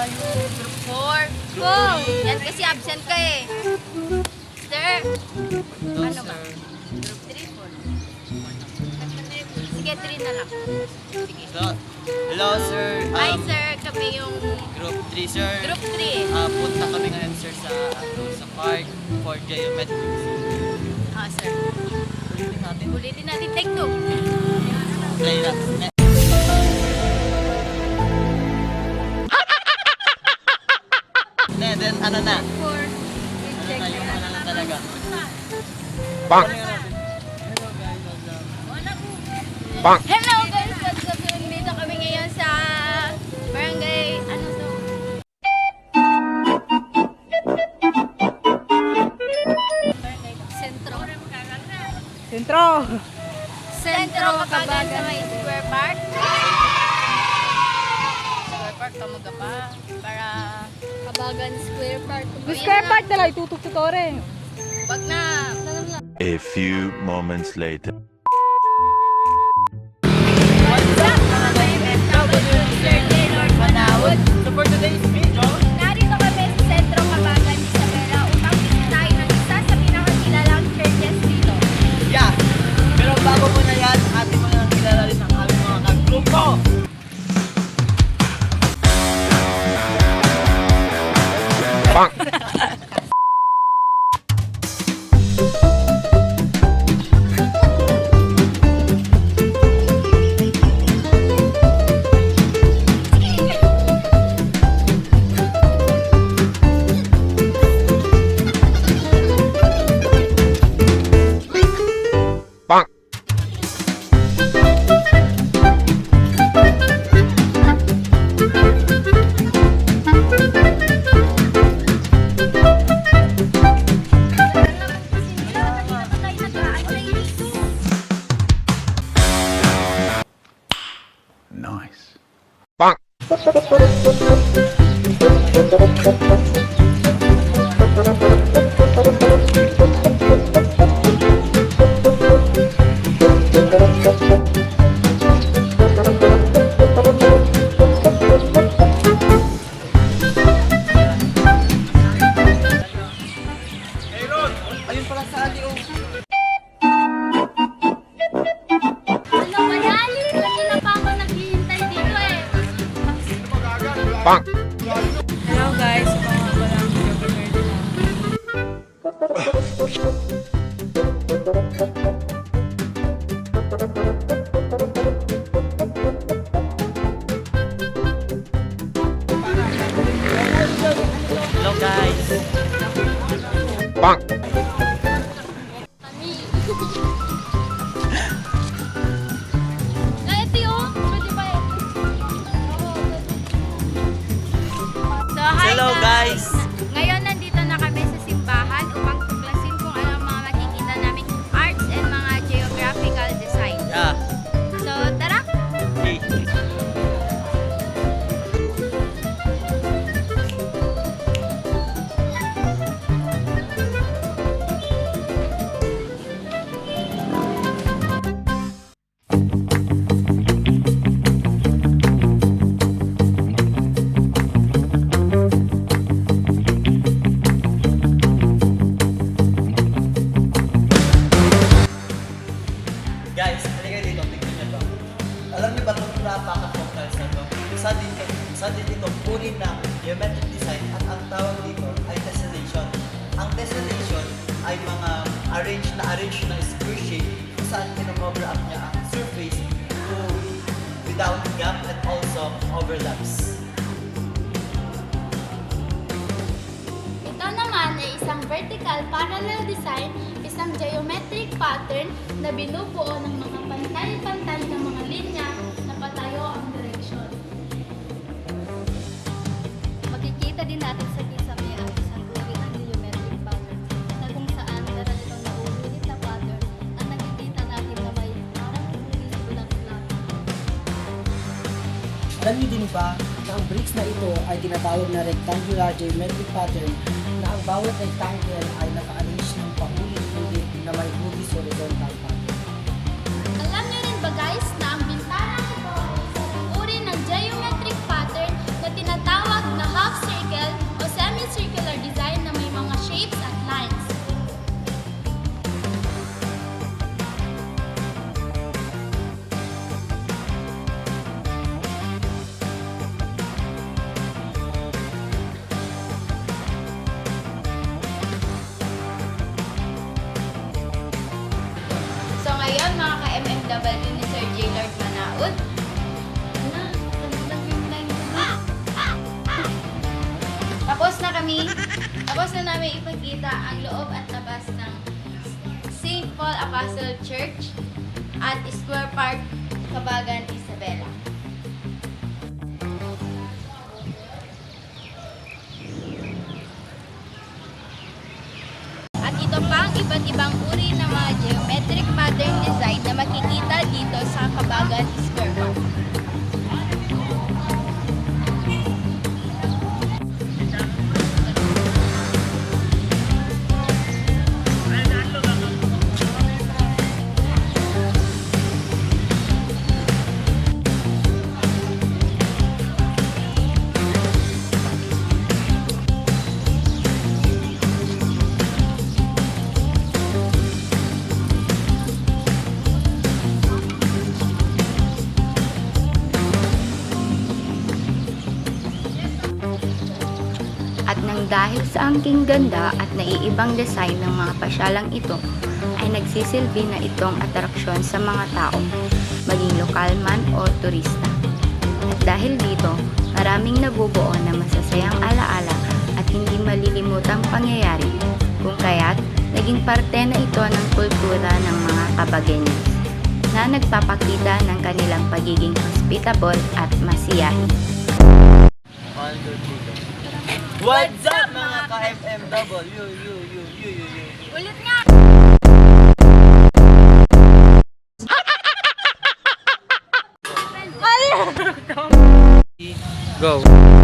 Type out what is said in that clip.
tayo. Group 4. Go! Yan kasi absent ka eh. Sir, ano ba? Group 3, 4. Sige, 3 na lang. Sige. Hello, sir. Hi, sir. Kami yung Group 3, sir. Group 3. Punta kami ngayon, sir, sa park for geometrics. Sir. Ulitin natin. Take 2. Play na. Then, ano na? 4. Ano na, yung ano na talaga. Bang! Bang! Hello guys! Dito kami ngayon sa barangay, ano to? Barangay Sentro. Sentro Kabagan sa may Square Park. Square Park, tamaga pa. Para Kabagan Square Park. Square Park na lang, itutok-tutore. Wag na. A few moments later. So for today's video, Narito kami sa Sentro Kabagan, Isabela, upang bisitahin ang isa sa pinakakilalang churches dito. yeah. Pero bago mo na yan, atin mo na lang kilala rin ang aming mga kagrupo. Bang! Bang! Nice. Bang! Ayun pala sa ali, oh. Ano ba yan? Kanina pa ako naghihintay dito eh. Bang! Hello guys, mga walang governor na. Hello, guys. Bang! Ito yung, pwede ba eh? So, hi Hello, guys. Ngayon nandito na kami sa simbahan upang tuklasin kung ano ang mga makikita naming arts and mga geographical design. Yeah. So, tara! Hey. Guys, halika dito, tignan nyo to. Alam niyo ba itong napaka-folk tiles na to? Isa din ito, uri ng geometric design at ang tawag dito ay tessellation. Ang tessellation ay mga arrange na square shape kung saan kinocover up niya ang surface without gap and also overlaps. Ito naman ay isang vertical parallel design, isang geometric pattern na binubuo ng mga pantay-pantay na mga linya na patayo ang direksyon. Makikita din natin sa kisame ang isang uri ng geometric pattern na kung saan meron itong nauulit na pattern ang nakikita natin na may parang ulit bulag-bulag. Alam niyo din ba na ang bricks na ito ay tinatawag na rectangular geometric pattern na ang bawat rectangle ay naka-arrange ng paulit-ulit na may hugis horizontal pattern. Alam niyo rin ba guys na ang bintana ito ay isang uri ng geometric pattern na tinatawag na OFW ni Sir J. Lord Manaud. Ano? Tanong yung line ko na. Tapos na namin ipakita ang loob at labas ng St. Paul Apostle Church at Square Park, Cabagan, Isabela. At ito pa ang iba't ibang uri ng mga geometric pattern design na makikita dito sa Cabagan Square Park. At nang dahil sa angking ganda at naiibang design ng mga pasyalang ito, ay nagsisilbi na itong atraksyon sa mga tao, maging lokal man o turista. At dahil dito, maraming nabubuo na masasayang alaala at hindi malilimutang pangyayari, kung kaya't naging parte na ito ng kultura ng mga Cabagueños na nagpapakita ng kanilang pagiging hospitable at masiyahin. What's up mga ka-FMW? Ulit nga! Go!